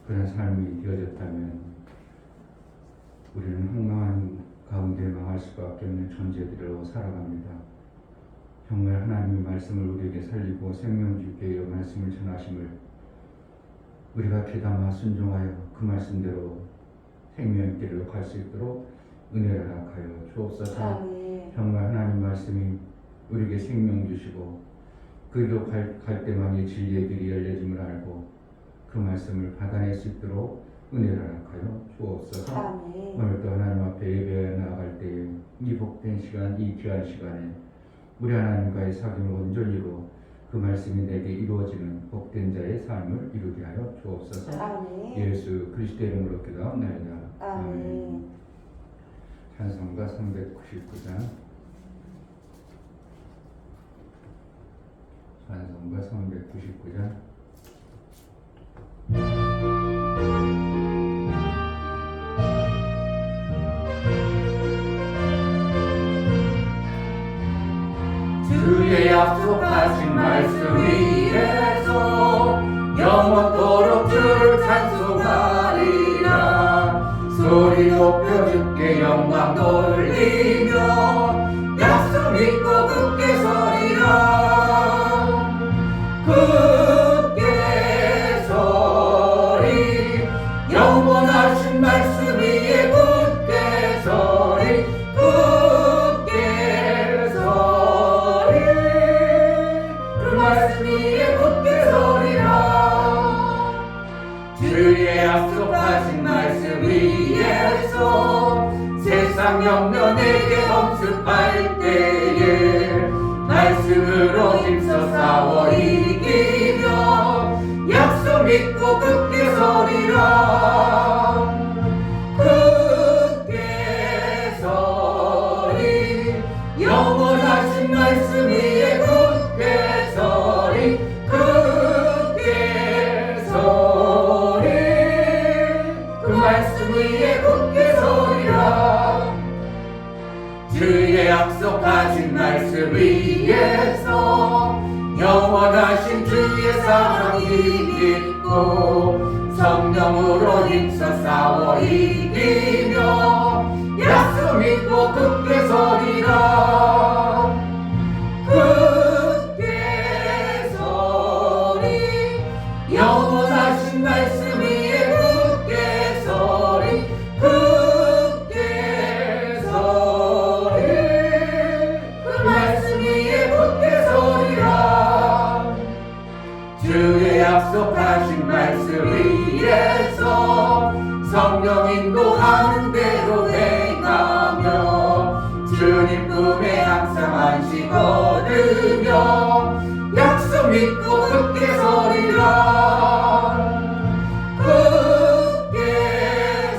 그런 삶이 되어졌다면 우리는 황망한 가운데 망할 수밖에 없는 존재들로 살아갑니다. 정말 하나님의 말씀을 우리에게 살리고 생명 주께 말씀을 전하심을 우리가 귀담아 순종하여 그 말씀대로 생명의 길을 갈 수 있도록 은혜를 허락하여 주옵소서. 정말 하나님 말씀이 우리에게 생명 주시고 그 길로 갈 때만 이 진리의 길이 열려짐을 알고 그 말씀을 받아낼 수 있도록 은혜를 허락하여 주옵소서. 오늘도 하나님 앞에 예배에 나아갈 때에 이 복된 시간, 이 귀한 시간에 우리 하나님과의 사귐을 온전히로 그 말씀이 내게 이루어지는 복된 자의 삶을 이루게 하여 주옵소서. 예수 그리스도의 이름으로 기도하옵나이다. 아멘. 찬송가 399장. 찬송가 399장. 주의 약속하신 말씀 위에서 영원토록 주를 찬송하리라. 소리 높여 주께 영광 돌리며 약속 믿고 굳게 서리라. 굳게 서리 영원하신 말씀 위에 굳게 서리. 굳게 서리 그 말씀 위에 굳게 서리라. 주의 약속하신 말씀 위에서 세상 영면에게 엄습할 때에 말씀으로 힘써 싸워 이기며 약속 믿고 굳게 서리라. 굳게 서리 영원하신 말씀 위에 굳게 서리. 굳게 서리 그 말씀 위에 굳게 서리라. 주의 약속하신 말씀 위에서 영원하신 주의 사랑이 믿고 성령으로 힘써 싸워 이기며 약속 믿고 굳게 서리라. 굳게 서리 영원하신 말씀 위에 굳게 서리. 굳게 서리 그 말씀 위에 굳게 서리라. 주의 약속하신 말씀 위에서 성령 인도하는 대로 행하며 주님 꿈에 항상 안식 얻으며 약속 믿고 굳게 서리라. 굳게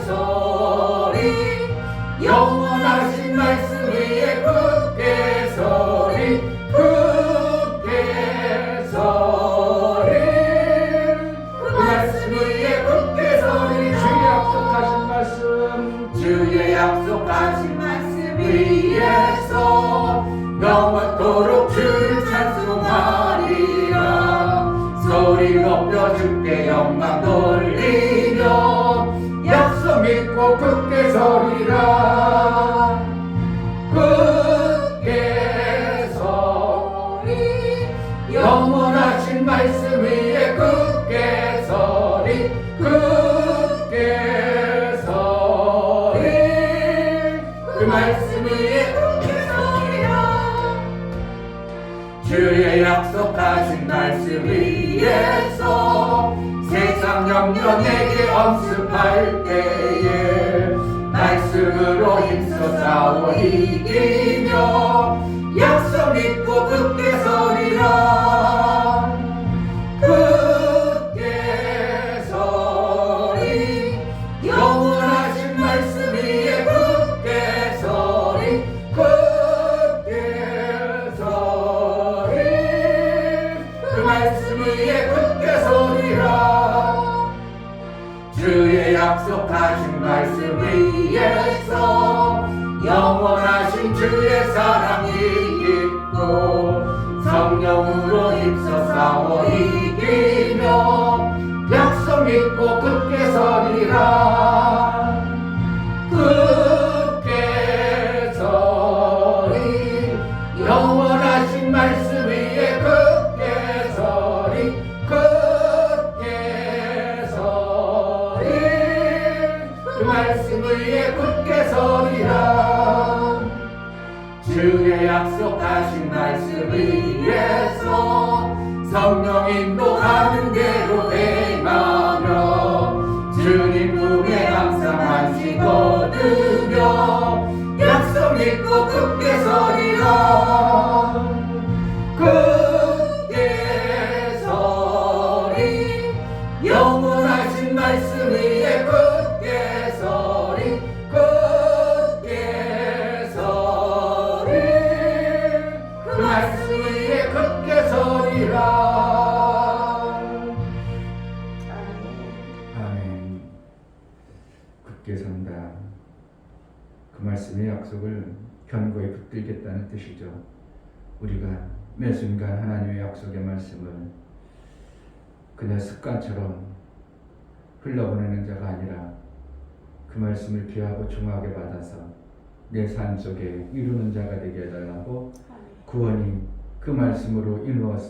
서리 영원하신 말씀 위에 굳게 서리. 굳게 서리 그 말씀 위에 굳게 서리. 주의 약속하신 말씀 위에서 영원토록 주를 찬송하리라. 소리 높여 주께 영광 돌리며 약속 믿고 굳게 서리라. 굳게 서리 영원하신 말씀 위에 굳게 서리. 굳게 서리 그 말씀 위에 굳게 서리라. 주의 약속하신 말씀 위에서 세상 영면에게 엄습할 때에 말씀으로 힘써 싸워 이기며 약속 믿고 굳게 서리라. 굳게 서리 영원하신 말씀 위에 굳게 서리. 굳게 서리 그 말씀 위에 굳게 서리라. 주의 약속하신 말씀 위에서 영원하신 주의 사랑이 있고 성령으로 힘써 싸워 이기며 약속 믿고 굳게 서리라. 굳게 서리 영원하신 말씀 위에 굳게 서리. 굳게 서리 그 말씀 위에 굳게 서리라. 주의 약속하신 말씀 위에서 성령 인도하는 대로 행하며 주님 품에 항상 안식 얻으며 약속 믿고 굳게 서리라. 굳게 서리 영원하신 말씀 위에 굳게 서리. 굳게 서리 그 말씀 위에 굳게 서리라. 아멘. 굳게 선다. 그 말씀의 약속을 견고히 붙들겠다는 뜻이죠. 우리가 매 순간 하나님의 약속의 말씀을 그냥 습관처럼 흘러보내는 자가 아니라 그 말씀을 귀하고 중하게 받아서 내 삶 속에 이루는 자가 되게 해달라고, 구원이 그 말씀으로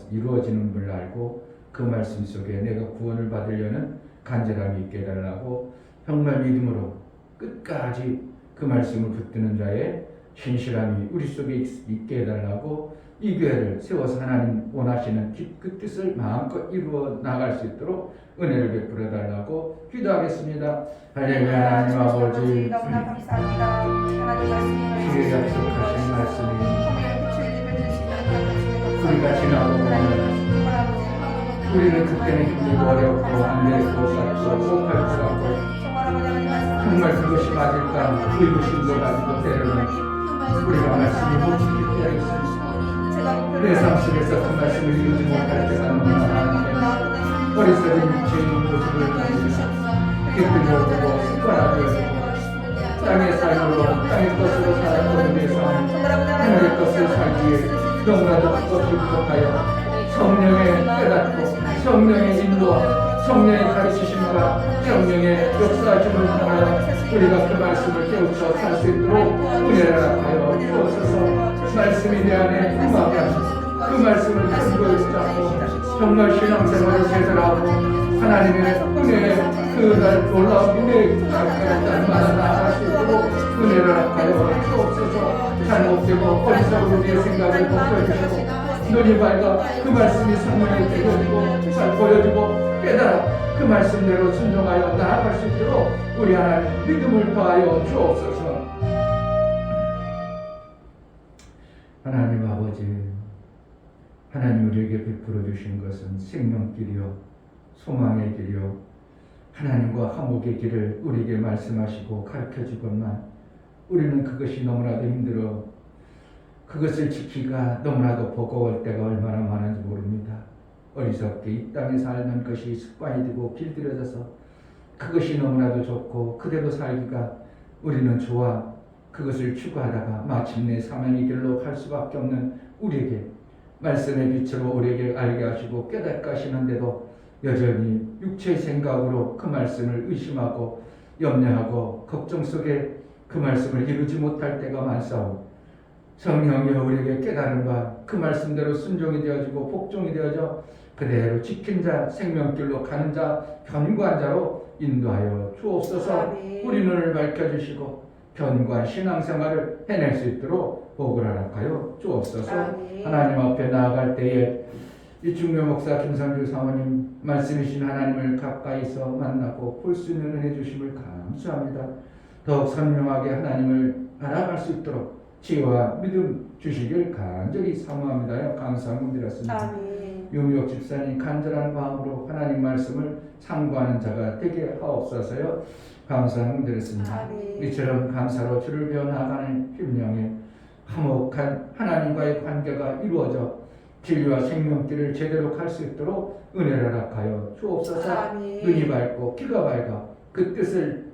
이루어지는 줄 알고 그 말씀 속에 내가 구원을 받으려는 간절함이 있게 해달라고, 정말 믿음으로 끝까지 그 말씀을 붙드는 자의 신실함이 우리 속에 있게 해달라고, 이 교회를 세워서 하나님 원하시는 그 뜻을 마음껏 이루어 나갈 수 있도록 은혜를 베풀어 달라고 기도하겠습니다. 할렐루야. 하나님 아버지, 너무나 감사합니다. 하나님 말씀이 주의 약속하신 말씀이 우리가 우리가 지나고 보면 우리는 그때는 힘들고 어렵고 안되고 쌌고 못할 것 같고 정말 그것이 맞을까 의구심도 가지고 때로는 우리가 말씀이 멈추기 때가 있습니다. 내 삶 속에서 그 말씀을 이루지 못할 때가 너무나 많은데 어리석은 육체의 모습을 가지고 깃들여주고 습관화되어지고 땅의 삶으로 땅의 것으로 살아가는 내 삶, 하늘의 것을 살기에 너무나도 그것이 부족하여 성령의 깨닫고 성령의 인도, 성령의 가르치심과 성령의 역사하심을 통하여 우리가 그 말씀을 깨우쳐 살 수 있도록 은혜를 하여 주옵소서. 말씀이 내 안에 임하게 하시고 그 말씀을 견고히 붙잡고 정말 신앙생활을 제대로 하고 하나님의 은혜의 그날 놀라운 은혜의 날마다 나아갈 수 있도록 은혜를 하여 주옵소서. 잘못되고 어리석은 우리의 생각을 덮여주시고 눈이 밝아 그 말씀이 성령에 되어지고 잘 보여지고 깨달아 그 말씀대로 순종하여 나아갈 수 있도록 우리 하나님 믿음을 더하여 주옵소서. 하나님 아버지, 하나님 우리에게 베풀어 주신 것은 생명길이요 소망의 길이요 하나님과 화목의 길을 우리에게 말씀하시고 가르쳐 주건만 우리는 그것이 너무나도 힘들어 그것을 지키기가 너무나도 버거울 때가 얼마나 많은지 모릅니다. 어리석게 이 땅에 살는 것이 습관이 되고 길들여져서 그것이 너무나도 좋고 그대로 살기가 우리는 좋아 그것을 추구하다가 마침내 사망의 길로 갈 수밖에 없는 우리에게 말씀의 빛으로 우리에게 알게 하시고 깨닫게 하시는데도 여전히 육체의 생각으로 그 말씀을 의심하고 염려하고 걱정 속에 그 말씀을 이루지 못할 때가 많사오. 성령이 우리에게 깨달음과 그 말씀대로 순종이 되어지고 복종이 되어져 그대로 지킨 자, 생명길로 가는 자, 견고한 자로 인도하여 주옵소서. 우리 눈을 밝혀주시고 견고한 신앙생활을 해낼 수 있도록 복을 허락하여 주옵소서. 하나님 앞에 나아갈 때에 이 중묘 목사 김상주 사모님 말씀이신 하나님을 가까이서 만나고 볼 수 있는 은혜 주심을 감사합니다. 더욱 선명하게 하나님을 알아갈 수 있도록 지혜와 믿음 주시길 간절히 사모합니다. 감사함을 드렸습니다. 유미옥 집사님 간절한 마음으로 하나님 말씀을 상고하는 자가 되게 하옵소서요. 감사함을 드렸습니다. 이처럼 감사로 주를 배워 나가는 심령에 화목한 하나님과의 관계가 이루어져 진리와 생명길을 제대로 갈 수 있도록 은혜를 허락하여 주옵소서. 눈이 밝고 귀가 밝아 그 뜻을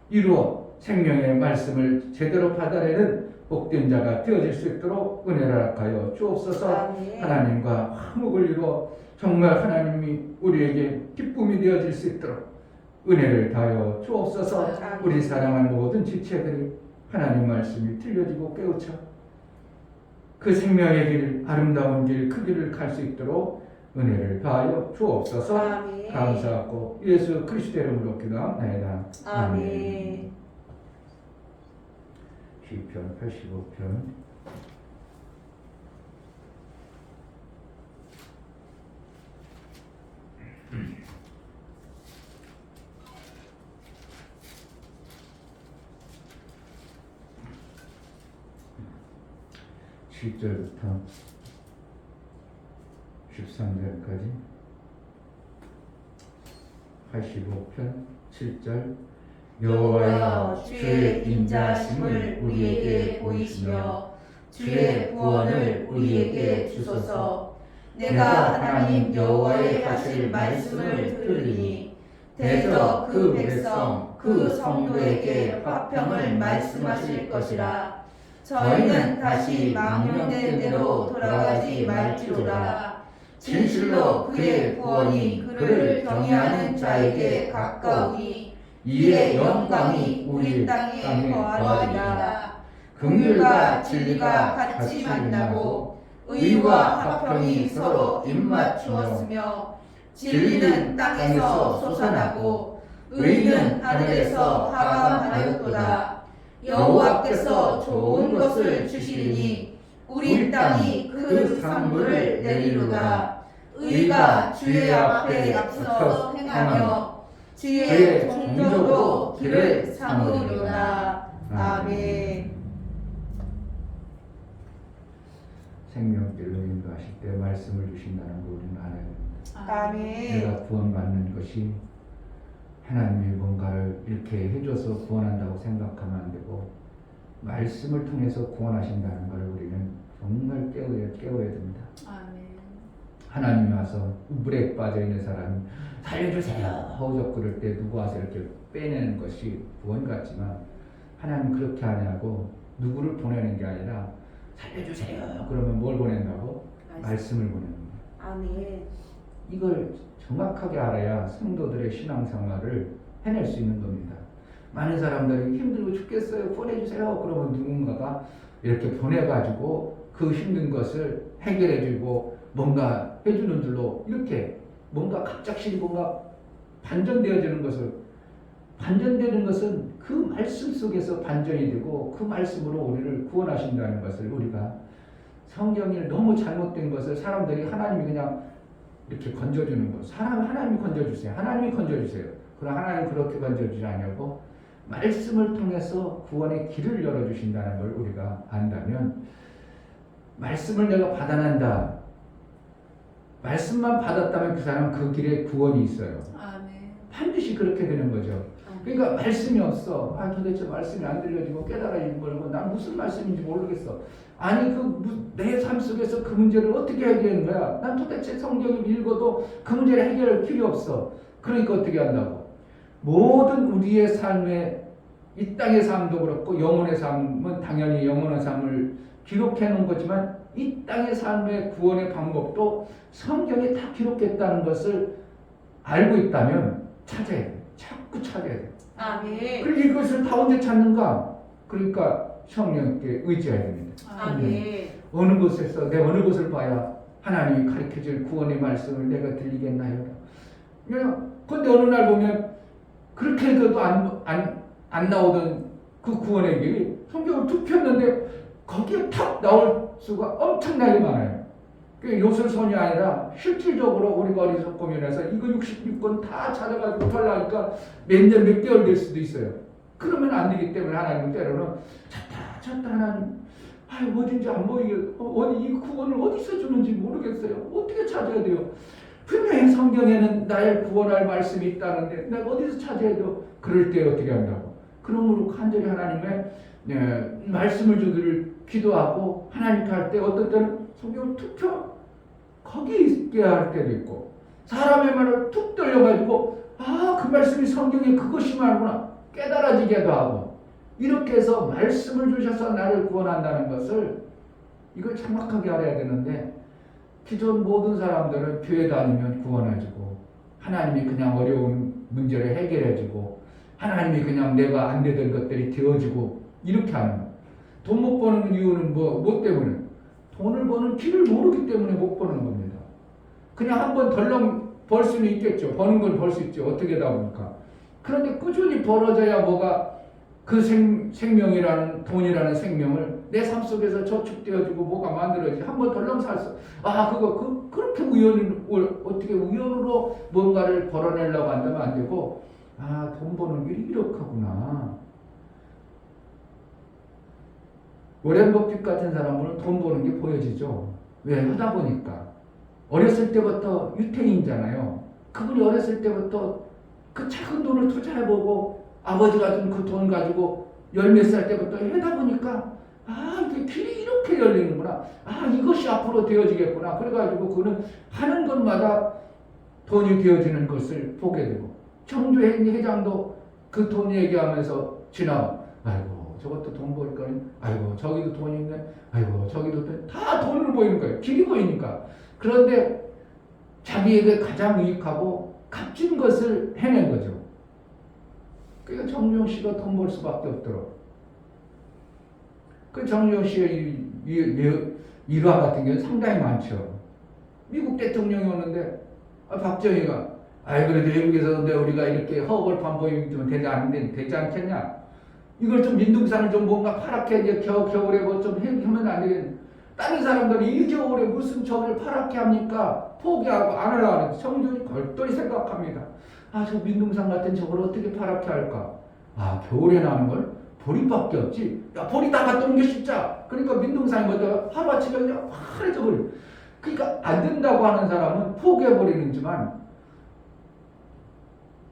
이루어 생명의 말씀을 제대로 받아내는 복된 자가 되어질 수 있도록 은혜를 허락하여 주옵소서. 하나님과 화목을 이루어 정말 하나님이 우리에게 기쁨이 되어질 수 있도록 은혜를 다하여 주옵소서. 아멘. 우리 사랑하는 모든 지체들이 하나님 말씀이 들려지고 깨우쳐 그 생명의 길, 아름다운 길, 그 길을 갈 수 있도록 은혜를 다하여 주옵소서. 아멘. 감사하고 예수 그리스도 이름으로 기도합니다. 아멘. 시편 85편 7절부터 13절까지 85편 7절 여호와여 주의 인자하심을 우리에게 보이시며 주의 구원을 우리에게 주소서. 내가 하나님 여호와의 하실 말씀을 들으니 대저 그 백성 그 성도에게 화평을 말씀하실 것이라. 저희는 다시 망령된 대로 돌아가지 말지로다. 진실로 그의 구원이 그를 경외하는 자에게 가까우니 이의 영광이 우리 땅에 거하리이다. 긍휼과 진리가 같이 만나고 의와 화평이 서로 입맞추었으며 진리는 땅에서 솟아나고 의는 하늘에서 하강하였도다. 여호와께서 좋은 것을 주시리니 우리 땅이 그 산물을 내리로다. 의가 주의 앞에 앞서 행하며 주의 종족도 길을 삼으리로다. 아멘. 생명길로 인도하실 때 말씀을 주신다는 걸 우리는 알아야 됩니다. 아멘. 내가 구원받는 것이 하나님이 뭔가를 이렇게 해줘서 구원한다고 생각하면 안 되고 말씀을 통해서 구원하신다는 걸 우리는 정말 깨워야 됩니다. 아멘. 하나님이 와서 물에 빠져있는 사람이 살려주세요 하고 그럴 때 누구 와서 이렇게 빼내는 것이 구원 같지만 하나님 그렇게 하냐고 누구를 보내는 게 아니라 살려주세요 그러면 뭘 보낸다고? 말씀을 보내는 거예요. 아멘. 이걸 정확하게 알아야 성도들의 신앙생활을 해낼 수 있는 겁니다. 많은 사람들이 힘들고 죽겠어요 보내주세요 그러면 누군가가 이렇게 보내가지고 그 힘든 것을 해결해주고 뭔가 해주는 줄로 이렇게 뭔가 갑작스레 뭔가 반전되어지는 것은 그 말씀 속에서 반전이 되고 그 말씀으로 우리를 구원하신다는 것을 우리가 성경이 너무 잘못된 것을 사람들이 하나님이 그냥 이렇게 건져주는 것 하나님이 건져주세요 하나님이 건져주세요 그러나 하나님 그렇게 건져주지 않냐고 말씀을 통해서 구원의 길을 열어주신다는 걸 우리가 안다면 말씀을 내가 받아낸다 말씀만 받았다면 그 사람은 그 길에 구원이 있어요. 아멘. 반드시 그렇게 되는 거죠. 그러니까 말씀이 없어. 도대체 말씀이 안 들려지고 깨달아지고 그러고 난 무슨 말씀인지 모르겠어. 아니 내 삶 속에서 그 문제를 어떻게 해결하는 거야? 난 도대체 성경을 읽어도 그 문제를 해결할 필요 없어. 그러니까 어떻게 한다고? 모든 우리의 삶에 이 땅의 삶도 그렇고 영혼의 삶은 당연히 영혼의 삶을 기록해 놓은 거지만 이 땅의 삶의 구원의 방법도 성경에 다 기록했다는 것을 알고 있다면 찾아야 돼. 자꾸 찾아야 돼. 아멘. 그리고 이것을 다 언제 찾는가? 그러니까 성령께 의지해야 됩니다. 아멘. 어느 곳에서 내가 어느 곳을 봐야 하나님이 가르쳐줄 구원의 말씀을 내가 들리겠나요? 그런데 어느 날 보면 그렇게 해도 안 나오던 그 구원의 길이 성경을 툭 폈는데 거기에 탁 나올 수가 엄청나게 많아요. 요술선이 아니라 실질적으로 우리가 어디서 고민해서 이거 66권 다 찾아가지고 하려니까 몇 년 몇 개월 될 수도 있어요. 그러면 안 되기 때문에 하나님은 때로는 찾다 하나님 어딘지 안 보이게 어디 이 구원을 어디서 주는지 모르겠어요. 어떻게 찾아야 돼요? 분명히 성경에는 나의 구원할 말씀이 있다는데 내가 어디서 찾아야 돼요? 그럴 때 어떻게 한다고? 그러므로 간절히 하나님의 말씀을 주기를 기도하고 하나님께 할 때 어떤 때는 성경을 툭 펴 거기 있게 할 때도 있고 사람의 말을 툭 들려가지고 그 말씀이 성경에 그것이 말구나 깨달아지게도 하고 이렇게 해서 말씀을 주셔서 나를 구원한다는 것을 이걸 정확하게 알아야 되는데 기존 모든 사람들은 교회 다니면 구원해주고 하나님이 그냥 어려운 문제를 해결해주고 하나님이 그냥 내가 안 되던 것들이 되어지고 이렇게 하는 거예요. 돈 못 버는 이유는 뭐 때문에? 돈을 버는 길을 모르기 때문에 못 버는 겁니다. 그냥 한번 덜렁 벌 수는 있겠죠. 버는 건 벌 수 있죠. 어떻게 하다 보니까. 그런데 꾸준히 벌어져야 뭐가 그 생명이라는 돈이라는 생명을 내 삶 속에서 저축되어지고 뭐가 만들어지지. 한번 덜렁 살수. 그렇게 어떻게 우연으로 뭔가를 벌어내려고 한다면 안 되고, 돈 버는 길이 이렇구나. 워렌 버핏 같은 사람은 돈 버는 게 보여지죠. 왜? 하다 보니까. 어렸을 때부터 유태인이잖아요. 그분이 어렸을 때부터 그 작은 돈을 투자해보고 아버지가 준 그 돈 가지고 10몇 살 때부터 하다 보니까 이게 길이 이렇게 열리는구나. 이것이 앞으로 되어지겠구나. 그래가지고 그는 하는 것마다 돈이 되어지는 것을 보게 되고 청주 회장도 그 돈 얘기하면서 지나가. 아이고 저것도 돈 보니까 아이고 저기도 돈이 있네. 아이고 저기도 다 돈을 보이는 거예요. 길이 보이니까. 그런데 자기에게 가장 유익하고 값진 것을 해낸 거죠. 그러니까 정주영 씨가 돈 벌 수밖에 없도록. 그 정주영 씨의 일화 같은 경우는 상당히 많죠. 미국 대통령이 오는데 박정희가 그래도 외국에서 우리가 이렇게 허벌판 보이면 되지 않겠냐? 이걸 좀 민둥산을 좀 뭔가 파랗게 이제 겨울에 뭐 좀 하면 안 되겠냐? 다른 사람들이 이 겨울에 무슨 저를 파랗게 합니까? 포기하고 안 하려고 하는데 정주영이 걸똘히 생각합니다. 저 민둥산 같은 저걸 어떻게 파랗게 할까? 겨울에 나는 걸 보리밖에 없지. 보리 다 갖다 놓은 게 쉽자. 그러니까 민둥산이 뭐다 하루아침에 그냥 파래져 버려. 그러니까 안 된다고 하는 사람은 포기해 버리는지만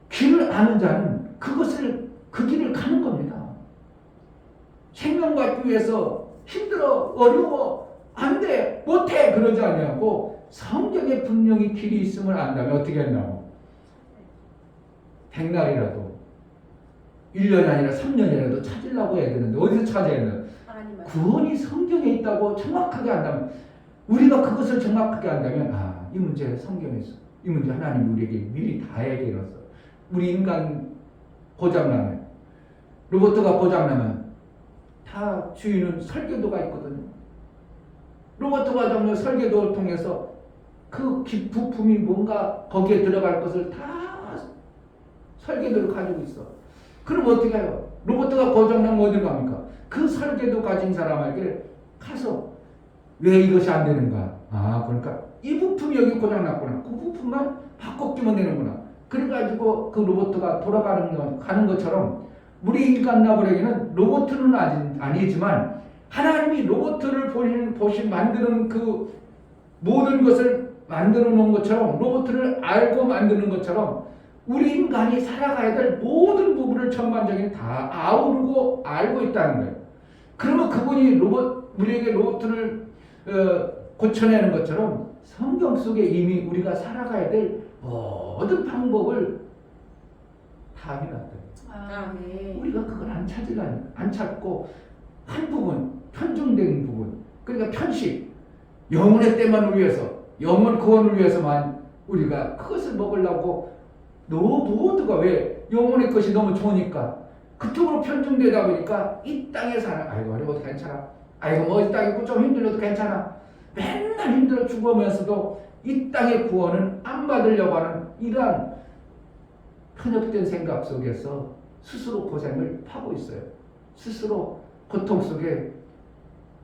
길을 아는 자는 그 길을 가는 겁니다. 생명 받기 위해서 힘들어, 어려워, 안 돼, 못해 그러지 아니하고 성경에 분명히 길이 있음을 안다면 어떻게 했나고? 백날이라도 1년이 아니라 3년이라도 찾으려고 해야 되는데 어디서 찾아야 되나? 구원이 성경에 있다고 정확하게 안다면 우리가 그것을 정확하게 안다면 이 문제 성경에 있어. 이 문제 하나님이 우리에게 미리 다 얘기해놨어. 우리 인간 고장나면 로봇가 고장나면 다 주인은 설계도가 있거든요. 로봇가 정말 설계도를 통해서 그 부품이 뭔가 거기에 들어갈 것을 다 설계도를 가지고 있어. 그럼 어떻게 해요? 로봇가 고장나면 어디 갑니까? 그 설계도 가진 사람에게 가서 왜 이것이 안 되는가? 그러니까 이 부품이 여기 고장났구나. 그 부품만 바꿔 끼면 되는구나. 그래가지고 그 로봇가 가는 것처럼 우리 인간 나부에게는 로봇은 아니지만 하나님이 로봇을 만드는 그 모든 것을 만들어 놓은 것처럼 로봇을 알고 만드는 것처럼 우리 인간이 살아가야 될 모든 부분을 전반적인 다 아우르고 알고 있다는 거예요. 그러면 그분이 우리에게 로봇을 고쳐내는 것처럼 성경 속에 이미 우리가 살아가야 될 모든 방법을 다 해놨다. 네. 우리가 그걸 안 찾고 한 부분, 편중된 부분, 그러니까 편식, 영혼의 때만을 위해서, 영혼 구원을 위해서만 우리가 그것을 먹으려고 모두가 왜 영혼의 것이 너무 좋으니까 그쪽으로 편중되다 보니까 이 땅에 사는 어려워도 괜찮아. 이 땅에 좀 힘들어도 괜찮아. 맨날 힘들어 죽으면서도 이 땅의 구원은 안 받으려고 하는 이러한 편협된 생각 속에서 스스로 고생을 하고 있어요. 스스로 고통 속에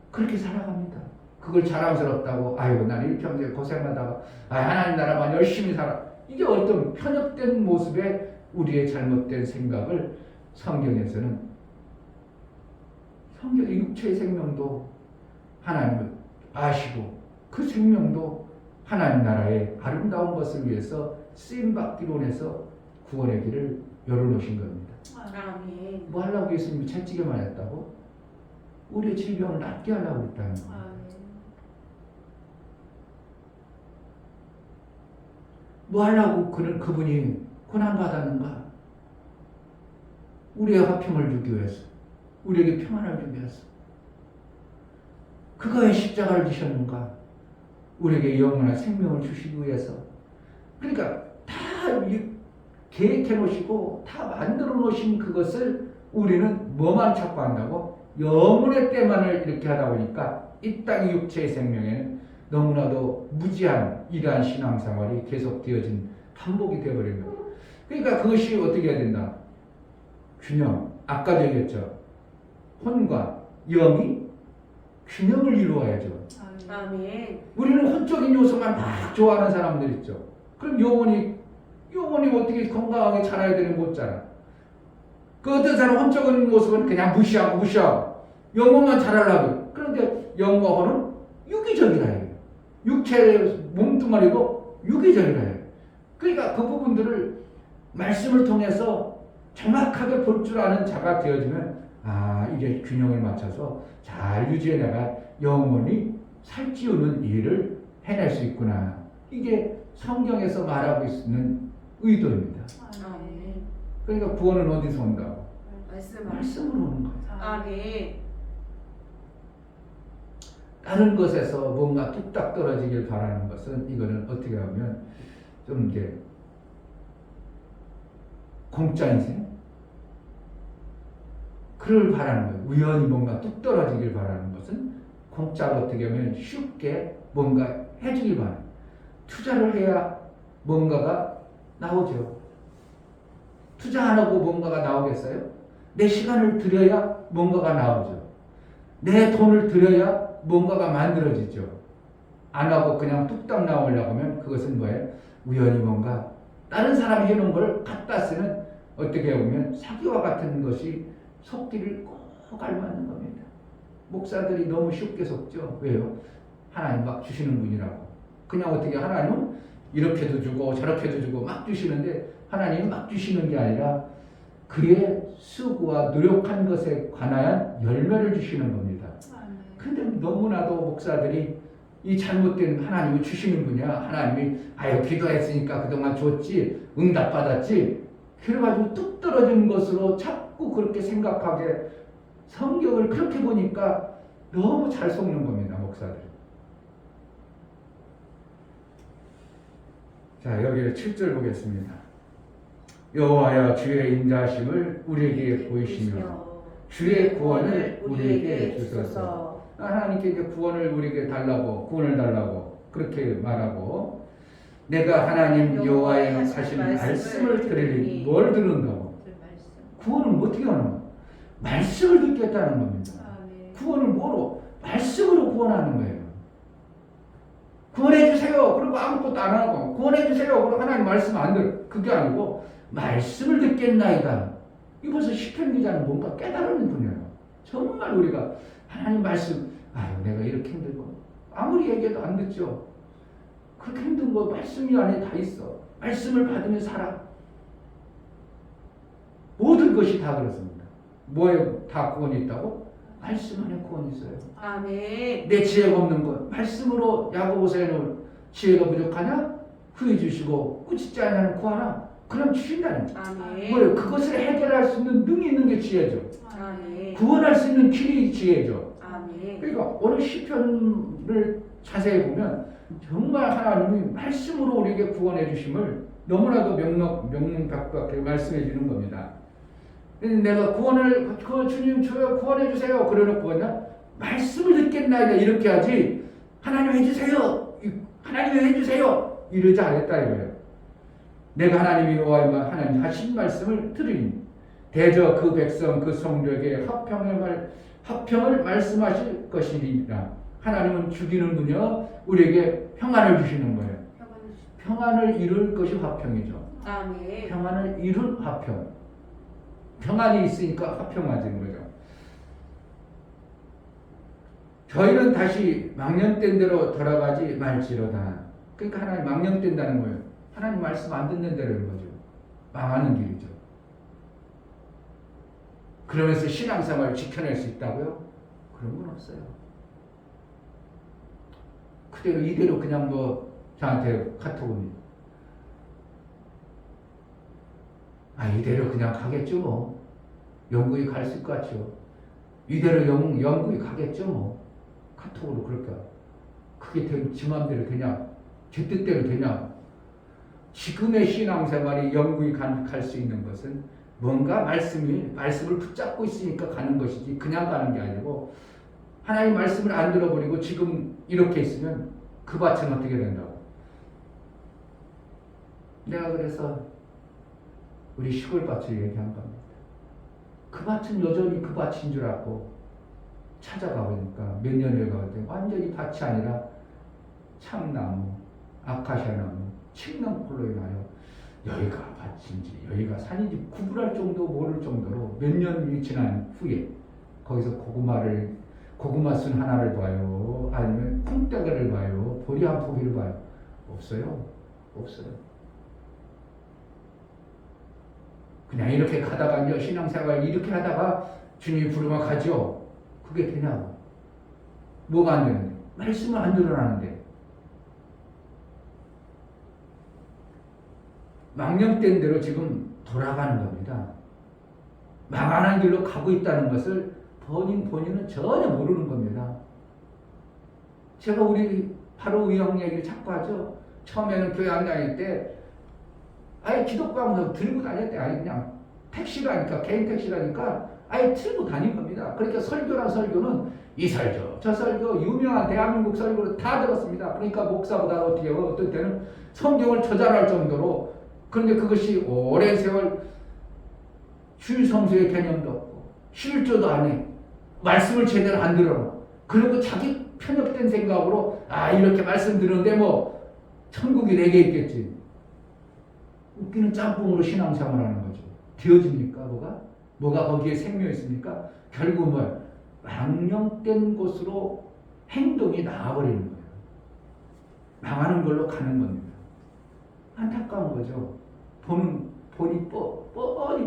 그렇게 살아갑니다. 그걸 자랑스럽다고 난 일평생 고생하다가 하나님 나라만 열심히 살아. 이게 어떤 편협된 모습의 우리의 잘못된 생각을 성경의 육체의 생명도 하나님을 아시고 그 생명도 하나님 나라의 아름다운 것을 위해서 쓰임받기로 해서 구원의 길을 열어놓으신 겁니다. 아멘. 뭐 하려고 예수님이 채찍에만 했다고? 우리의 질병을 낫게 하려고 했다는 거예요. 뭐 하려고 그분이 고난받았는가? 우리의 화평을 주기 위해서, 우리에게 평안을 주기 위해서. 그거에 십자가를 지셨는가? 우리에게 영원한 생명을 주시기 위해서. 그러니까 다 계획해 놓으시고 다 만들어 놓으신 그것을 우리는 뭐만 찾고 한다고? 영혼의 때만을 이렇게 하다 보니까 이 땅의 육체의 생명에는 너무나도 무지한 이러한 신앙생활이 계속되어진 반복이 되어버린 거예요. 그러니까 그것이 어떻게 해야 된다? 균형. 아까도 얘기했죠. 혼과 영이 균형을 이루어야죠. 아멘. 우리는 혼적인 요소만 막 좋아하는 사람들 있죠. 그럼 영혼이 어떻게 건강하게 자라야 되는 못 자라. 그 어떤 사람 혼적인 모습은 그냥 무시하고 영혼만 자라려고. 그런데 영과 혼은 유기적이라 해요. 육체의 몸뚱아리도 유기적이라 해요. 그러니까 그 부분들을 말씀을 통해서 정확하게 볼 줄 아는 자가 되어지면 이게 균형을 맞춰서 잘 유지해 나갈 영혼이 살찌우는 일을 해낼 수 있구나. 이게 성경에서 말하고 있는 의도입니다. 아멘. 그러니까 구원은 어디서 온다고? 말씀으로 오는 거예요. 아멘. 다른 것에서 뭔가 뚝딱 떨어지길 바라는 것은 이거는 어떻게 하면 좀 이게 공짜 인생? 그걸 바라는 거예요. 우연히 뭔가 뚝 떨어지길 바라는 것은 공짜로 어떻게 하면 쉽게 뭔가 해주길 바라는 거예요. 투자를 해야 뭔가가 나오죠. 투자 안 하고 뭔가가 나오겠어요? 내 시간을 들여야 뭔가가 나오죠. 내 돈을 들여야 뭔가가 만들어지죠. 안 하고 그냥 뚝딱 나오려고 하면 그것은 뭐예요? 우연히 뭔가 다른 사람이 해놓은 걸 갖다 쓰는 어떻게 보면 사기와 같은 것이 속기를 꼭 알맞는 겁니다. 목사들이 너무 쉽게 속죠. 왜요? 하나님 막 주시는 분이라고. 그냥 어떻게 하나님은 이렇게도 주고 저렇게도 주고 막 주시는데 하나님은 막 주시는 게 아니라 그의 수고와 노력한 것에 관한 열매를 주시는 겁니다. 근데 너무나도 목사들이 이 잘못된 하나님이 주시는 분이야. 하나님이 기도했으니까 그동안 줬지 응답받았지. 그래가지고 뚝 떨어진 것으로 자꾸 그렇게 생각하게 성경을 그렇게 보니까 너무 잘 속는 겁니다. 목사들이. 자, 여기 7절 보겠습니다. 여호와여 주의 인자하심을 우리에게 보이시며 주의 구원을 우리에게 주소서. 하나님께 이제 구원을 우리에게 달라고, 구원을 달라고 그렇게 말하고, 내가 하나님 여호와의 하신 말씀을 들으니 뭘 들은다고? 구원은 어떻게 하는 거야? 말씀을 듣겠다는 겁니다. 구원을 뭐로? 말씀으로 구원하는 거예요. 구원해 주세요. 그리고 아무것도 안 하고 구원해 주세요. 그리고 하나님 말씀 안 들. 그게 아니고 말씀을 듣겠나이다. 이 벌써 시편 기자는 뭔가 깨달은 분이에요. 정말 우리가 하나님 말씀, 내가 이렇게 힘들고 아무리 얘기해도 안 듣죠. 그렇게 힘든 거 말씀이 안에 다 있어. 말씀을 받으면 살아. 모든 것이 다 그렇습니다. 뭐에 다 구원이 있다고? 말씀 안에 구원이 있어요. 아멘. 내 지혜가 없는 것 말씀으로 야고보서에는 지혜가 부족하냐? 후해 주시고 꾸짖지 않으면 구하라. 그럼 주신다는 거예요. 아멘. 뭐예요? 그것을 해결할 수 있는 능이 있는 게 지혜죠. 아멘. 구원할 수 있는 길이 지혜죠. 아멘. 그러니까 오늘 시편을 자세히 보면 정말 하나님이 말씀으로 우리에게 구원해 주심을 너무나도 명명백백하게 말씀해 주는 겁니다. 내가 주님 저요 구원해 주세요. 그러놓고 그냥 말씀을 듣겠나이다 이렇게 하지 하나님 해주세요. 하나님 해주세요. 이러지 않았다 이거예요. 내가 하나님이 여호와의 하나님 하신 말씀을 들으니 대저 그 백성 그 성도에게 화평을 말씀하실 것이니라. 하나님은 죽이는 분이요 우리에게 평안을 주시는 거예요. 평안을 이룰 것이 화평이죠. 아멘. 평안을 이룰 화평. 평안이 있으니까 화평해지는 거죠. 저희는 다시 망령된 대로 돌아가지 말지로다. 그러니까 하나님 망령된다는 거예요. 하나님 말씀 안 듣는 대로인 거죠. 망하는 길이죠. 그러면서 신앙생활을 지켜낼 수 있다고요? 그런 건 없어요. 그대로 이대로 그냥 저한테 카톡은 이대로 그냥 가겠죠 뭐. 영국에 갈 수 있을 것 같죠. 이대로 영국에 가겠죠 뭐. 카톡으로 그럴까. 그게 지 맘대로 되냐. 제 뜻대로 되냐. 지금의 신앙생활이 영구히 갈 수 있는 것은 뭔가 말씀을 붙잡고 있으니까 가는 것이지 그냥 가는 게 아니고 하나님 말씀을 안 들어버리고 지금 이렇게 있으면 그 밭은 어떻게 된다고. 내가 그래서 우리 시골 밭을 얘기한 겁니다. 그 밭은 여전히 그 밭인 줄 알고 찾아가 보니까 몇 년을 가는데 완전히 밭이 아니라 참나무, 아카시아나무, 칡나무로 인하여 여기가 밭인지 여기가 산인지 구분할 정도 모를 정도로 몇 년이 지난 후에 거기서 고구마 순 하나를 봐요, 아니면 콩대가를 봐요, 보리 한 포기를 봐요. 없어요. 그냥 이렇게 가다가 이제 신앙생활 이렇게 하다가 주님이 부르면 가죠. 그게 되냐고. 뭐가 안 되는데? 말씀을 안 들어라는데. 망령된 대로 지금 돌아가는 겁니다. 망하는 길로 가고 있다는 것을 본인은 전혀 모르는 겁니다. 제가 바로 의형 얘기를 자꾸 하죠. 처음에는 교회 안 다닐 때 아예 기독교하면서 들고 다녔대. 아예 그냥 택시라니까, 개인 택시라니까 아예 들고 다닌 겁니다. 그러니까 설교란 설교는 이 설교, 저 설교, 유명한 대한민국 설교를 다 들었습니다. 그러니까 목사보다 어떻게 해요? 어떤 때는 성경을 저자할 정도로. 그런데 그것이 오랜 세월 휴일 성수의 개념도 없고 휴일조도 안 해. 말씀을 제대로 안 들어. 그리고 자기 편협된 생각으로 이렇게 말씀 들었는데 뭐 천국이 4개 있겠지. 웃기는 짬뽕으로 신앙생활하는 거죠. 되어집니까? 뭐가 거기에 생명이 있습니까? 결국은 망령된 곳으로 행동이 나와버리는 거예요. 망하는 걸로 가는 겁니다. 안타까운 거죠. 본이 뻔히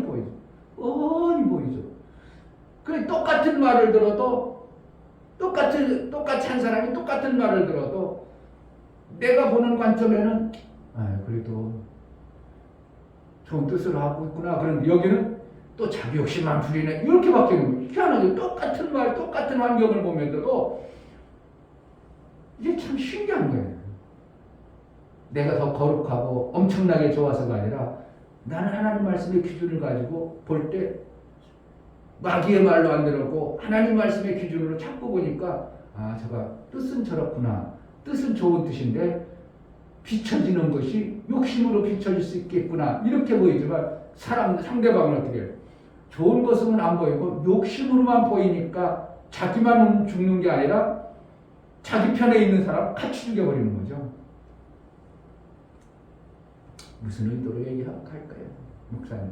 보이죠. 뻔히 보이죠. 그 똑같은 말을 들어도 똑같이 한 사람이 똑같은 말을 들어도 내가 보는 관점에는 그래도 좋은 뜻을 하고 있구나. 그런데 여기는 또 자기 욕심만 부리네. 이렇게 바뀌는 거예요. 희한하죠. 똑같은 말, 똑같은 환경을 보면서도 이게 참 신기한 거예요. 내가 더 거룩하고 엄청나게 좋아서가 아니라 나는 하나님 말씀의 기준을 가지고 볼 때 마귀의 말로 안 들었고 하나님 말씀의 기준으로 찾고 보니까 저가 뜻은 저렇구나. 뜻은 좋은 뜻인데 비춰지는 것이 욕심으로 비춰질 수 있겠구나. 이렇게 보이지만 상대방은 어떻게 해요? 좋은 것은 안 보이고 욕심으로만 보이니까 자기만 죽는 게 아니라 자기 편에 있는 사람 같이 죽여버리는 거죠. 무슨 의도로 얘기할까요? 목사님.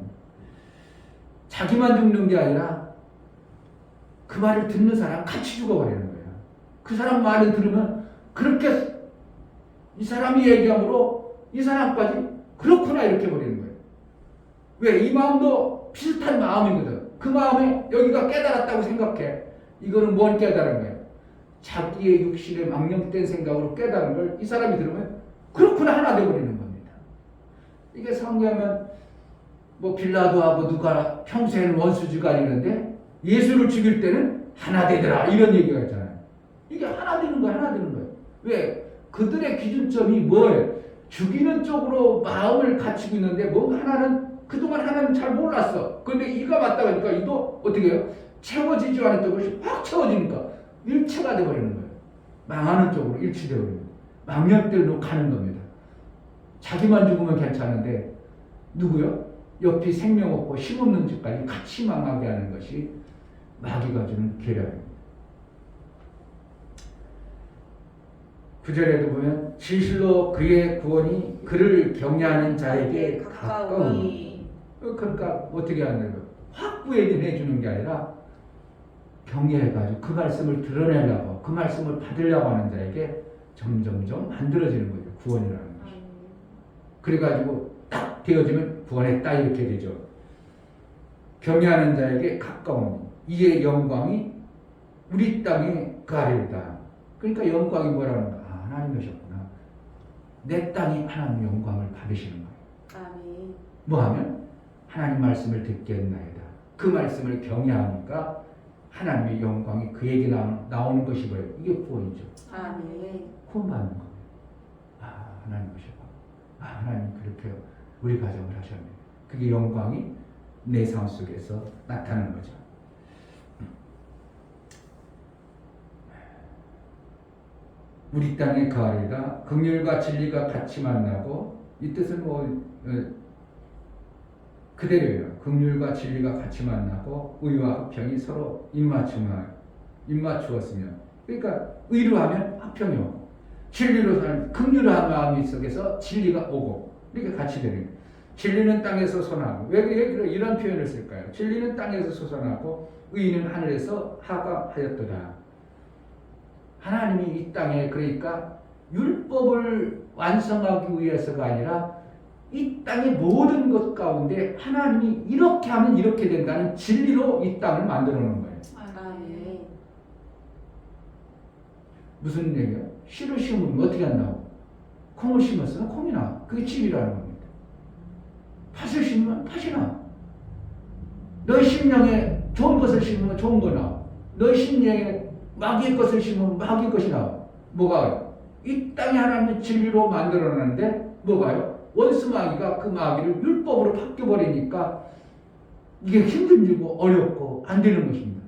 자기만 죽는 게 아니라 그 말을 듣는 사람 같이 죽어버리는 거예요. 그 사람 말을 들으면 그렇게 이 사람이 얘기함으로 이 사람까지 그렇구나 이렇게 버리는 거예요. 왜? 이 마음도 비슷한 마음이거든. 그 마음에 여기가 깨달았다고 생각해. 이거는 뭔 깨달은 거예요? 자기의 육신의 망령된 생각으로 깨달은 걸 이 사람이 들으면 그렇구나 하나 되어버리는 겁니다. 이게 성경하면 뭐 빌라도하고 누가 평소에는 원수지간이는데 예수를 죽일 때는 하나 되더라 이런 얘기가 있잖아요. 이게 하나 되는 거예요. 왜? 그들의 기준점이 뭐예요? 죽이는 쪽으로 마음을 갖추고 있는데 뭔가 그동안 하나는 잘 몰랐어. 그런데 이가 맞다 보니까 이도 어떻게 해요? 채워지지 않았던 것이 확 채워지니까 일체가 되어버리는 거예요. 망하는 쪽으로 일치되어버리는 거예요. 망령들로 가는 겁니다. 자기만 죽으면 괜찮은데 누구요? 옆이 생명 없고 힘없는 집까지 같이 망하게 하는 것이 마귀가 주는 계략입니다. 9절에도 보면 진실로 그의 구원이 그를 경외하는 자에게 가까우니. 그러니까 어떻게 하는 거예요? 확부에 해주는 게 아니라 경외해가지고 그 말씀을 드러내려고 그 말씀을 받으려고 하는 자에게 점점점 만들어지는 거죠. 구원이라는 것이. 그래가지고 딱 되어지면 구원했다 이렇게 되죠. 경외하는 자에게 가까우니 이의 영광이 우리 땅에 가리다. 그러니까 영광이 뭐라는 거야? 하나님이셨구나. 내 땅이 하나님 영광을 받으시는 거예요. 아멘. 뭐하면? 하나님 말씀을 듣겠나이다. 그 말씀을 경외하니까 하나님의 영광이 그에게 나오는 것이 뭐예요? 이게 구원이죠. 아멘. 구원받는 거예요. 하나님이셨구나. 아, 하나님 그렇게 우리 가정을 하셨네. 그게 영광이 내 삶 속에서 나타나는 거죠. 우리 땅에 거하리라. 긍휼과 진리가 같이 만나고, 이 뜻은 그대로예요. 긍휼과 진리가 같이 만나고 의와 합평이 서로 입맞추었으며, 그러니까 의로 하면 합평이 오고 진리로 사는 긍휼한 마음이 속에서 진리가 오고, 이렇게 같이 되는 거예요. 진리는 땅에서 솟아나고, 왜 이런 표현을 쓸까요? 진리는 땅에서 솟아나고 의는 하늘에서 하강하였더라. 하나님이 이 땅에, 그러니까 율법을 완성하기 위해서가 아니라 이 땅의 모든 것 가운데 하나님이 이렇게 하면 이렇게 된다는 진리로 이 땅을 만들어 놓은 거예요. 아멘. 무슨 얘기예요? 씨를 심으면 어떻게 한다고? 콩을 심었으면 콩이 나. 그게 진리라는 겁니다. 팥을 심으면 팥이 나. 너희 심령에 좋은 것을 심으면 좋은 거 나. 너희 심령에 마귀의 것을 심으면 마귀의 것이 나와. 뭐가요? 이 땅에 하나님의 진리로 만들어놨는데 뭐가요? 원수 마귀가 그 마귀를 율법으로 바뀌어버리니까 이게 힘들고 어렵고 안 되는 것입니다.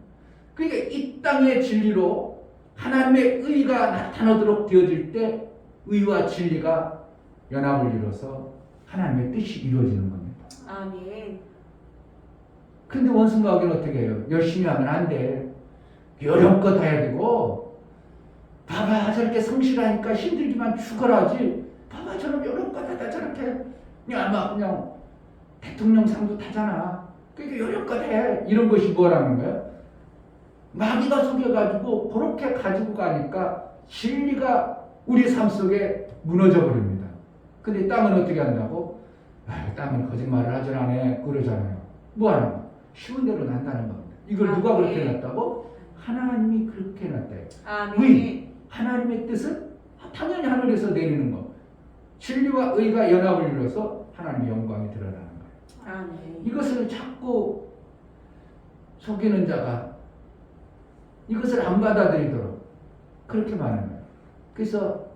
그러니까 이 땅의 진리로 하나님의 의가 나타나도록 되어질 때 의와 진리가 연합을 이뤄서 하나님의 뜻이 이루어지는 겁니다. 아멘. 근데 원수 마귀는 어떻게 해요? 열심히 하면 안 돼. 여름껏 해야 되고, 봐봐 저렇게 성실하니까 힘들기만 죽어라지. 봐봐 저런 여름껏 하다 저렇게 그냥 대통령 상도 타잖아. 그러니까 여름껏 해. 이런 것이 뭐라는 거예요? 마귀가 속여가지고 그렇게 가지고 가니까 진리가 우리 삶 속에 무너져 버립니다. 근데 땅은 어떻게 한다고? 땅은 거짓말을 하질 않네 그러잖아요. 뭐 하는 거? 쉬운 대로 난다는 겁니다. 이걸 누가 그렇게 놨다고? 하나님이 그렇게 놨다. 아멘. 하나님의 뜻은 당연히 하늘에서 내리는 거. 진리와 의가 연합을 이뤄서 하나님의 영광이 드러나는 거예요. 아멘. 이것을 자꾸 속이는 자가 이것을 안 받아들이도록 그렇게 많은 거예요. 그래서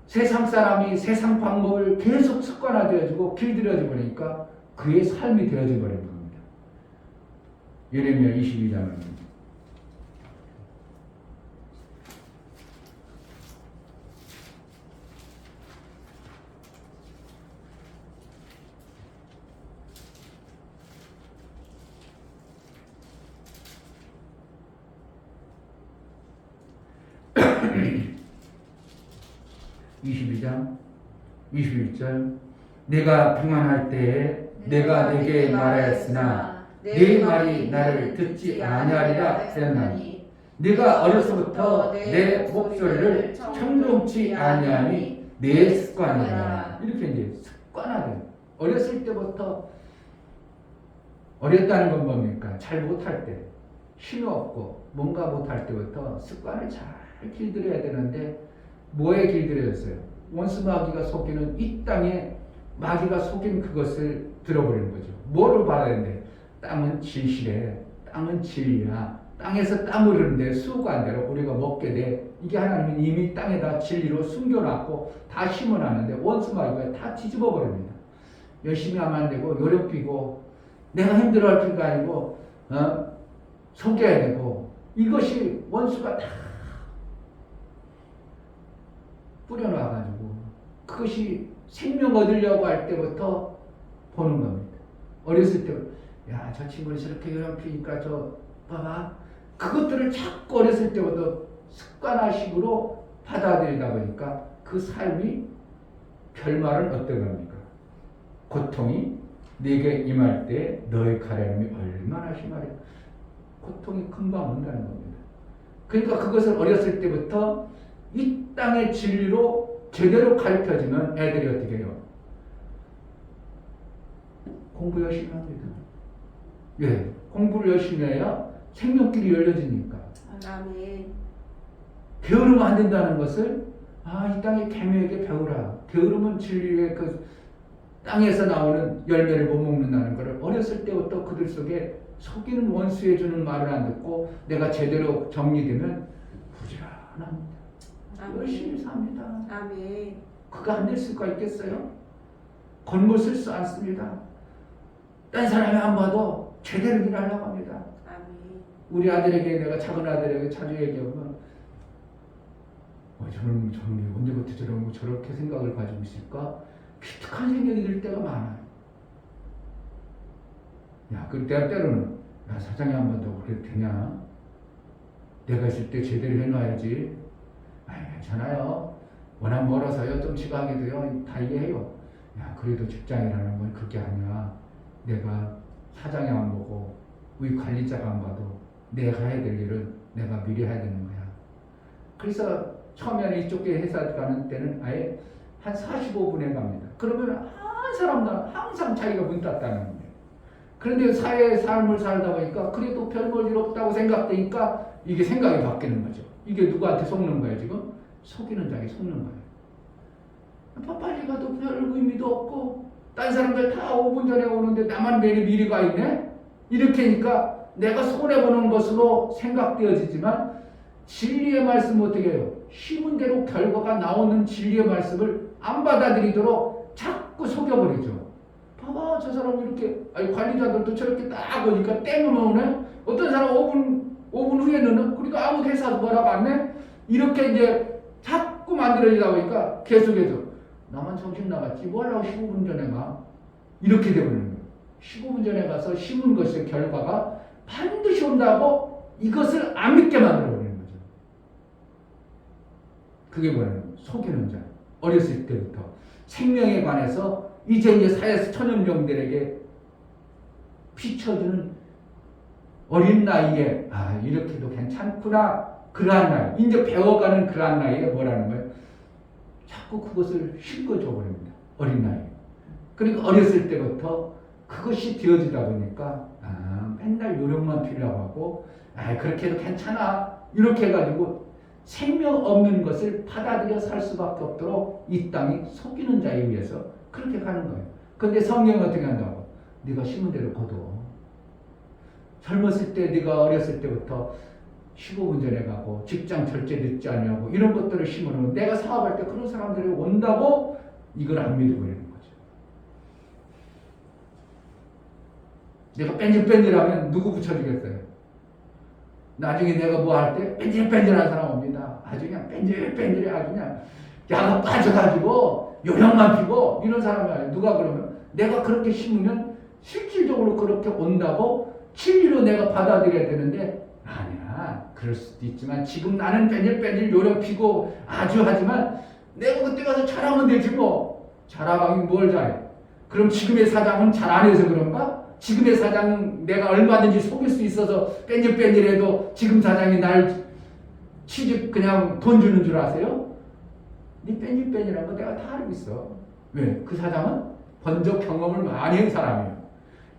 세상 사람이 세상 방법을 계속 습관화되어지고 길들여져 버리니까 그의 삶이 되어져 버린 겁니다. 예레미야 22장은 22장 21절 내가 평안할 때에 내가 내게 말하였으나 네 말이 나를 듣지 아니하리라 하였나니 네가 어려서부터 내 목소리를 청종치 아니하니 내 습관이라. 이렇게 이제 습관화된 어렸을 때부터 어렸다는 건 뭡니까? 잘 못할 때 힘이 없고 뭔가 못할 때부터 습관을 잘 길들여야 되는데 뭐에 길들여졌어요? 원수 마귀가 속이는 이 땅에 마귀가 속인 그것을 들어버리는 거죠. 뭐를 받아야 되는데 땅은 진실해, 땅은 진리야. 땅에서 땀 흐르는데 수고한대로 우리가 먹게 돼. 이게 하나님은 이미 땅에다 진리로 숨겨놨고 다 심어놨는데 원수 마귀가 다 뒤집어 버립니다. 열심히 하면 안 되고 요령 피고 내가 힘들어할 필요가 아니고 속여야 되고 이것이 원수가 다 뿌려놔가지고 그것이 생명 얻으려고 할 때부터 보는 겁니다. 어렸을 때 야, 저 친구는 저렇게 요령 피니까 저 봐봐. 그것들을 자꾸 어렸을 때부터 습관화식으로 받아들이다 보니까 그 삶이 결말은 어떤 겁니까? 고통이 네게 임할 때 너의 가련함이 얼마나 심하려. 고통이 금방 온다는 겁니다. 그러니까 그것을 어렸을 때부터 이 땅의 진리로 제대로 가르쳐주면 애들이 어떻게 해요? 공부 열심히 합니다. 예, 공부를 열심히 해야 생명길이 열려지니까. 아멘. 게으르면 안 된다는 것을 이 땅의 계명에게 배우라. 게으르면 진리의 그 땅에서 나오는 열매를 못 먹는다는 것을 어렸을 때부터 그들 속에 속이는 원수에 주는 말을 안 듣고 내가 제대로 정리되면 부지런합니다. 열심히 삽니다. 아멘. 그거 안 될 수가 있겠어요? 겉멋을 쓰 않습니다. 딴 사람이 안 봐도 제대로 일하려고 합니다. 아멘. 우리 아들에게 내가 작은 아들에게 자주 얘기하면 저는 언제부터 저렇게 생각을 가지고 있을까? 기특한 생각이 들 때가 많아요. 야, 그 때로는 야, 사장이 한 번 더 그래도 되냐? 내가 있을 때 제대로 해놔야지. 괜찮아요. 워낙 멀어서요. 좀 지각해도요. 다 이해해요. 야, 그래도 직장이라는 건 그게 아니야. 내가 사장이 안 보고 우리 관리자가 안 봐도 내가 해야 될 일은 내가 미리 해야 되는 거야. 그래서 처음에는 이쪽에 회사 가는 때는 아예 한 45분에 갑니다. 그러면 한 사람당 항상 자기가 문 닫다는 거예요. 그런데 사회의 삶을 살다 보니까 그래도 별 볼 일 없다고 생각되니까 이게 생각이 바뀌는 거죠. 이게 누구한테 속는 거예요, 지금? 속이는 자기 속는 거예요. 빨리 가도 별 의미도 없고 딴 사람들 다 5분 전에 오는데 나만 매일 미리 가 있네? 이렇게 하니까 내가 손해보는 것으로 생각되어지지만 진리의 말씀 어떻게 해요? 심은 대로 결과가 나오는 진리의 말씀을 안 받아들이도록 자꾸 속여버리죠. 봐봐, 저 사람 이렇게, 관리자들도 저렇게 딱 오니까 땡으면 오네? 어떤 사람 5분 후에는, 그러니까 아무 회사도 뭐라고 안 내? 이렇게 이제 자꾸 만들어지다 보니까 계속해서, 나만 정신 나갔지, 뭐 하려고 15분 전에 가? 이렇게 되버리는 거예요. 15분 전에 가서 심은 것의 결과가 반드시 온다고 이것을 안 믿게 만들어버리는 거죠. 그게 뭐냐면, 속이는 자. 어렸을 때부터 생명에 관해서 이제 사회에서 천연병들에게 비춰주는 어린 나이에 이렇게도 괜찮구나 그러한 나이 이제 배워가는 그러한 나이에 뭐라는 거예요? 자꾸 그것을 심겨줘 버립니다. 어린 나이. 그러니까 어렸을 때부터 그것이 되어지다 보니까 맨날 요령만 피려고 하고 그렇게 해도 괜찮아 이렇게 해가지고 생명 없는 것을 받아들여 살 수밖에 없도록 이 땅이 속이는 자에 의해서 그렇게 가는 거예요. 근데 성경은 어떻게 한다고? 네가 심은 대로 거둬. 젊었을 때 네가 어렸을 때부터 15분 전에 가고 직장 절제 늦지 않냐고 이런 것들을 심으면 내가 사업할 때 그런 사람들이 온다고 이걸 안 믿어버리는 거죠. 내가 뺀질뺀질하면 누구 붙여주겠어요? 나중에 내가 뭐 할 때 뺀질뺀질한 사람 옵니다. 아주 그냥 뺀질뺀질해 아주 그냥 야가 빠져가지고 요령만 피고 이런 사람이 아니에요. 누가 그러면 내가 그렇게 심으면 실질적으로 그렇게 온다고 진리로 내가 받아들여야 되는데 아니야. 그럴 수도 있지만 지금 나는 뺀질뺀질 요령 피고 아주 하지만 내가 그때 가서 잘하면 되지 뭐. 잘하긴 뭘 잘해. 그럼 지금의 사장은 잘 안 해서 그런가? 지금의 사장은 내가 얼마든지 속일 수 있어서 뺀질뺀질해도 지금 사장이 날 취직 그냥 돈 주는 줄 아세요? 네 뺀질뺀질한 거 내가 다 알고 있어. 왜? 그 사장은 번적 경험을 많이 한 사람이에요.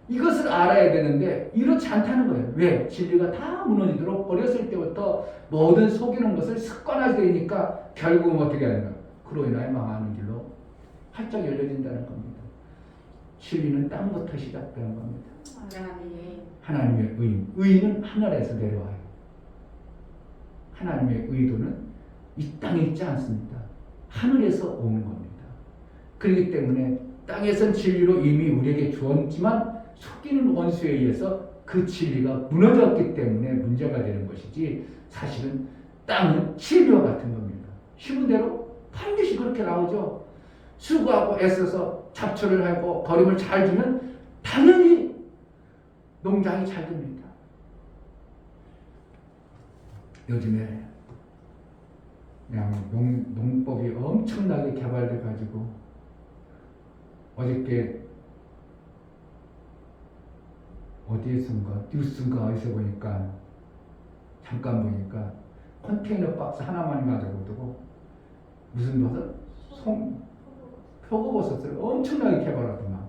이것을 알아야 되는데 이렇지 않다는 거예요. 왜? 진리가 다 무너지도록 어렸을 때부터 모든 속이는 것을 습관화되니까 결국은 어떻게 하는가? 그로 인하여 망하는 길로 활짝 열려진다는 겁니다. 진리는 땅부터 시작되는 겁니다. 아멘. 하나님의 의는 하늘에서 내려와요. 하나님의 의도는 이 땅에 있지 않습니다. 하늘에서 오는 겁니다. 그렇기 때문에 땅에선 진리로 이미 우리에게 주었지만 속이는 원수에 의해서 그 진리가 무너졌기 때문에 문제가 되는 것이지 사실은 땅은 진리와 같은 겁니다. 심은 대로 반드시 그렇게 나오죠. 수고하고 애써서 잡초를 하고 거름을 잘 주면 당연히 농장이 잘 됩니다. 요즘에 그냥 농법이 엄청나게 개발돼 가지고 어저께 어디에선가 뉴스인가 어디서 보니까 잠깐 보니까 컨테이너 박스 하나만 가지고 두고 무슨 버섯? 표고버섯을 엄청나게 개발하더만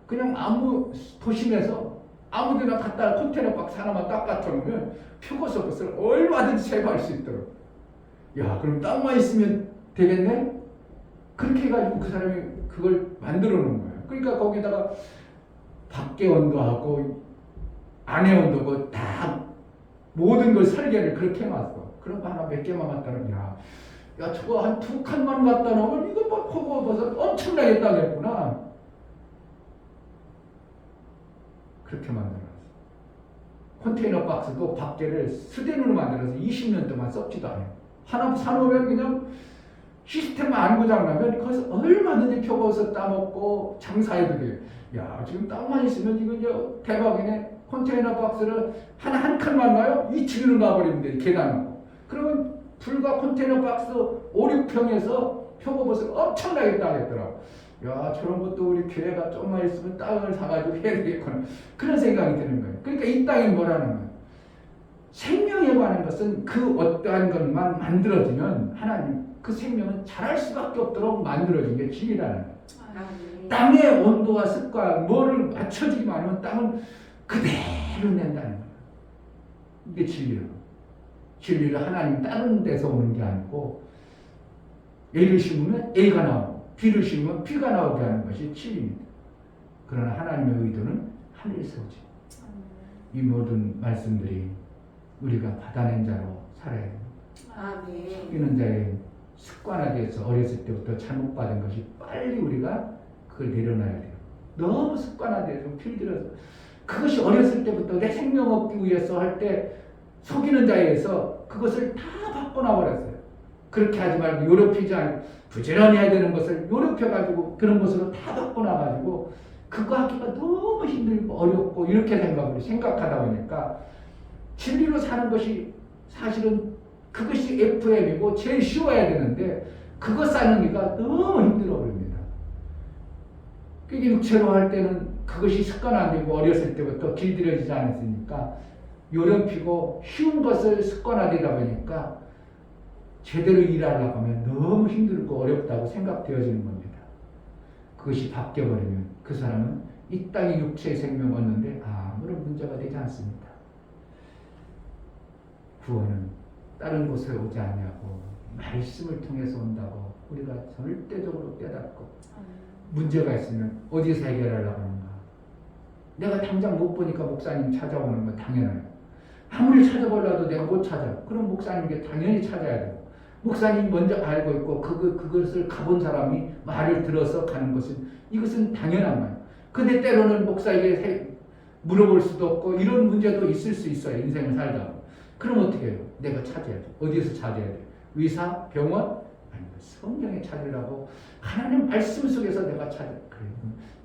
그냥 아무 도심에서 아무데나 갖다 컨테이너 박스 하나만 딱 갖춰놓으면 표고버섯을 얼마든지 제거할 수 있도록 야 그럼 땅만 있으면 되겠네? 그렇게 해가지고 그 사람이 그걸 만들어 놓은 거예요. 그러니까 거기다가 밖에 온도하고 안에 온도고 다 모든 걸 설계를 그렇게 해놨어. 그런 거 하나 몇 개만 갖다 놓으면 야 야 저거 한 2칸만 갖다 놓으면 이거 뭐 허거버섯 엄청나게 따겠구나. 그렇게 만들어놨어. 컨테이너 박스도 밖에를 스텐으로 만들어서 20년 동안 썩지도 않아요. 하나 사놓으면 그냥 시스템만 안 고장나면 거기서 얼마든지 표고버섯 따먹고 장사해도 돼요. 야 지금 땅만 있으면 이거 이제 대박이네. 컨테이너 박스를 한 칸만 놔요? 2층으로 놔버리면 돼. 계단하고. 그러면 불과 컨테이너 박스 5, 6평에서 표고버섯 엄청나게 따겠더라고. 야 저런 것도 우리 교회가 조금만 있으면 땅을 사가지고 해야 되겠구나. 그런 생각이 드는 거예요. 그러니까 이 땅이 뭐라는 거예요. 생명에 관한 것은 그 어떠한 것만 만들어지면 하나님 그 생명은 자랄 수밖에 없도록 만들어진 게 진리라는 거예요. 아멘. 땅의 온도와 습관 뭐를 맞춰주기만 하면 땅은 그대로 낸다는 거예요. 이게 진리예요. 진리를 하나님 다른 데서 오는 게 아니고 A를 심으면 A가 나오고 B를 심으면 B가 나오게 하는 것이 진리입니다. 그러나 하나님의 의도는 하늘에서 오지. 이 모든 말씀들이 우리가 받아낸 자로 살아야 됩니다. 아멘. 속이는 자의 습관화돼서 어렸을 때부터 잘못받은 것이 빨리 우리가 그걸 내려놔야 돼요. 너무 습관화돼서 필들어서 그것이 어렸을 때부터 내 생명 얻기 위해서 할 때 속이는 자에 의해서 그것을 다 바꿔놔버렸어요. 그렇게 하지 말고 요렇히지 않고 부지런히 해야 되는 것을 요렇혀가지고 그런 것으로 다 바꿔놔가지고 그거 하기가 너무 힘들고 어렵고 이렇게 생각하다 보니까 진리로 사는 것이 사실은 그것이 FM이고 제일 쉬워야 되는데 그거 쌓는기가 너무 힘들어 버립니다. 그게 육체로 할 때는 그것이 습관화되고 어렸을 때부터 길들여지지 않았으니까 요령피고 쉬운 것을 습관화되다 보니까 제대로 일하려고 하면 너무 힘들고 어렵다고 생각되어지는 겁니다. 그것이 바뀌어버리면 그 사람은 이 땅의 육체의 생명을 얻는데 아무런 문제가 되지 않습니다. 구원은 다른 곳에 오지 않냐고 말씀을 통해서 온다고 우리가 절대적으로 깨닫고 문제가 있으면 어디서 해결하려고 하는가. 내가 당장 못 보니까 목사님 찾아오는 건 당연해요. 아무리 찾아보려도 내가 못 찾아. 그럼 목사님께 당연히 찾아야 돼요. 목사님이 먼저 알고 있고 그것을 가본 사람이 말을 들어서 가는 것은 이것은 당연한 거예요. 근데 때로는 목사에게 물어볼 수도 없고 이런 문제도 있을 수 있어요. 인생을 살다. 그럼 어떻게 해요? 내가 찾아야 돼. 어디에서 찾아야 돼? 의사? 병원? 아니 성경에 찾으라고 하나님 말씀 속에서 내가 찾아. 그래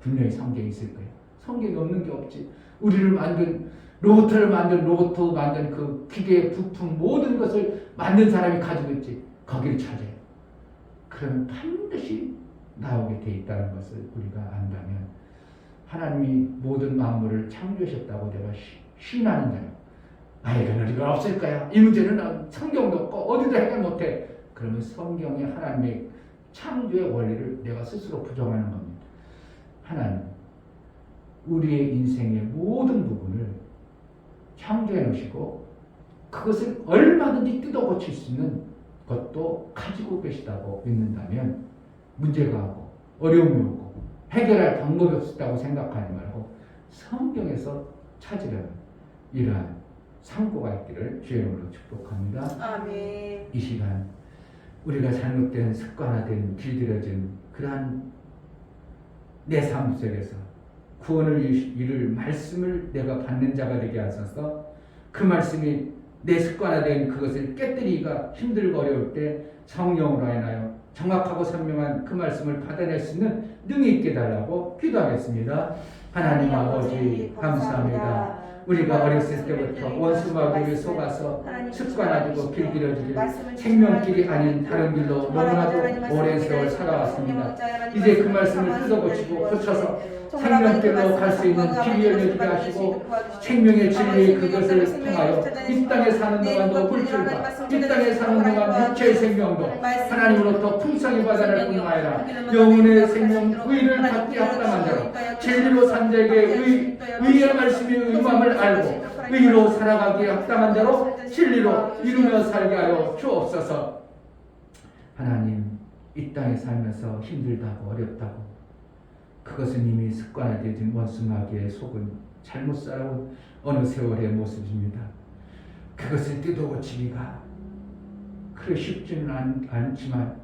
분명히 성경이 있을 거예요. 성경이 없는 게 없지. 우리를 만든 로봇을 만든 로봇 만든 그 기계 부품 모든 것을 만든 사람이 가지고 있지. 거기를 찾아요. 그러면 반드시 나오게 돼 있다는 것을 우리가 안다면 하나님이 모든 만물을 창조하셨다고 내가 신하는 자요. 해결할 리가 없을 거야. 이 문제는 성경도 없고 어디도 해결 못해. 그러면 성경의 하나님의 창조의 원리를 내가 스스로 부정하는 겁니다. 하나님 우리의 인생의 모든 부분을 창조해 놓으시고 그것을 얼마든지 뜯어 고칠 수 있는 것도 가지고 계시다고 믿는다면 문제가 오고 어려움이 오고 해결할 방법이 없었다고 생각하지 말고 성경에서 찾으려는 이러한 상고가 있기를 주의 이름으로 축복합니다. 아멘. 이 시간 우리가 잘못된 습관화된 길들여진 그러한 내 삶 속에서 구원을 이룰 말씀을 내가 받는 자가 되게 하소서. 그 말씀이 내 습관화된 그것을 깨뜨리기가 힘들고 어려울 때 성령으로 인하여 정확하고 선명한 그 말씀을 받아낼 수 있는 능이 있게 달라고 기도하겠습니다. 하나님 아버지 감사합니다. 우리가 어렸을 때부터 원수 마귀를 속아서 습관화되고 길들여지길 생명길이 아닌 다른 길로 너무나도 오랜 세월 살아왔습니다. 이제 그 말씀을 뜯어고치고 고쳐서 생명길로 갈 수 있는 길이 열려지게 하시고 생명의 진리 그것을 통하여 이 땅에 사는 동안도 불출과 이 땅에 사는 동안 육체의 생명도 하나님으로부터 풍성히 받아낼 뿐 아니라 영혼의 생명 의를 받게 합당한 자로 진리로 산 자에게 의의 말씀이 의함을 알고 의로 살아가기에 합당한 자로 진리로 이루며 살게 하여 주옵소서. 하나님 이 땅에 살면서 힘들다고 어렵다고 그것은 이미 습관화되어진 원수 마귀의 속은 잘못 살아온 어느 세월의 모습입니다. 그것을 뜯어고치기가 그래 쉽지는 않지만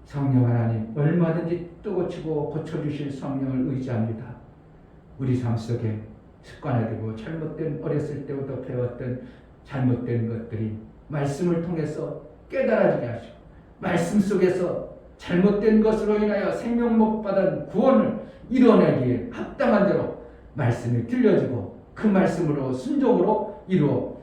성령 하나님 얼마든지 뜨고치고 고쳐주실 성령을 의지합니다. 우리 삶 속에 습관화되고 잘못된 어렸을 때부터 배웠던 잘못된 것들이 말씀을 통해서 깨달아지게 하시고 말씀 속에서 잘못된 것으로 인하여 생명 못 받은 구원을 이뤄내기에 합당한 대로 말씀이 들려지고 그 말씀으로 순종으로 이루어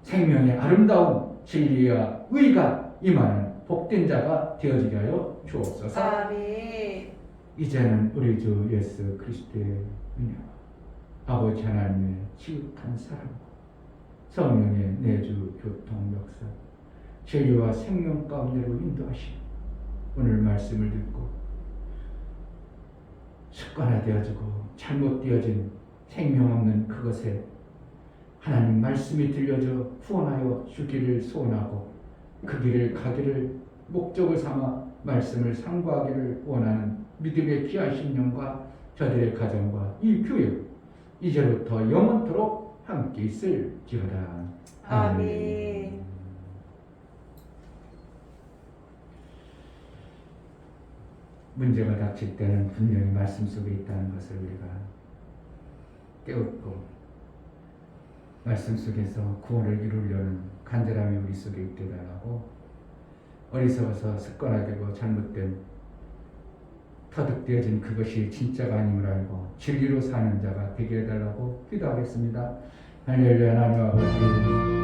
생명의 아름다운 진리와 의가 임하는 복된 자가 되어지게 하여 주옵소서. 아멘. 이제는 우리 주 예수 그리스도의 은혜와 아버지 하나님의 지극한 사랑과 성령의 내주 교통 역사 진리와 생명 가운데로 인도하시며 오늘 말씀을 듣고 습관화되어지고 잘못되어진 생명 없는 그것에 하나님 말씀이 들려져 후원하여 주기를 소원하고 그 길을 가기를 목적을 삼아 말씀을 상고하기를 원하는 믿음의 귀한 심령과 저들의 가정과 이 교회 이제부터 영원토록 함께 있을지어다. 아멘. 문제가 닥칠 때는 분명히 말씀 속에 있다는 것을 우리가 깨닫고 말씀 속에서 구원을 이루려는 간절함이 우리 속에 있게 달라고 어리석어서 습관화되고 잘못된 터득되어진 그것이 진짜가 아님을 알고 진리로 사는 자가 되게 해달라고 기도하겠습니다. 할렐루야. 하나님 아버지